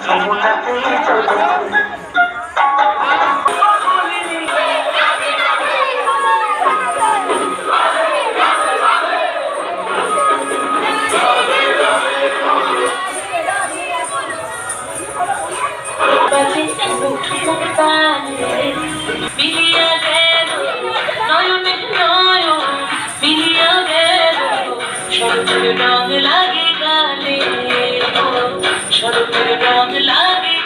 যমুনাতে চলো রং লাগে গালে শরতের রং লাগে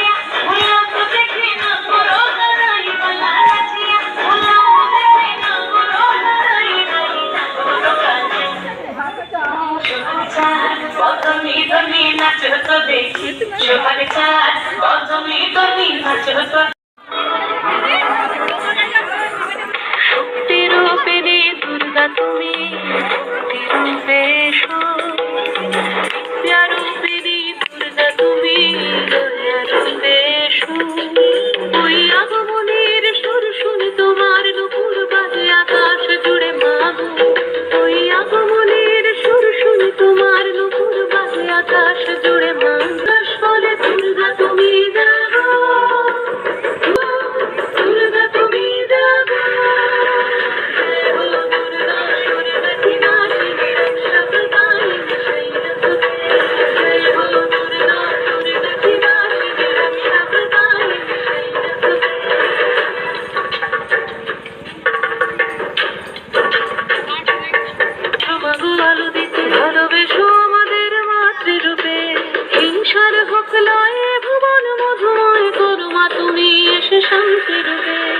নাচো তো দেখি সবার চাঁদ তুমি তুমি নাচো তো শক্তি রূপিণী দুর্গা তুমি রূপিণী দুর্গা তুমি ওই আগমনের সুর শুনি তোমার নুপুর বাজে আকাশ জুড়ে মাগো ওই আগমনের সুর শুনি তোমার নুপুর বাজে আকাশ জুড়ে মাঙ্গাস বলে দুর্গা তুমি যাবো দুর্গা তুমি যাবো আলো দিতে ভালোবেসো আমাদের মাতৃরূপে হিংসার হোক লয়ে ভুবন মধুময় করো মা তুমি এসে শান্তি রূপে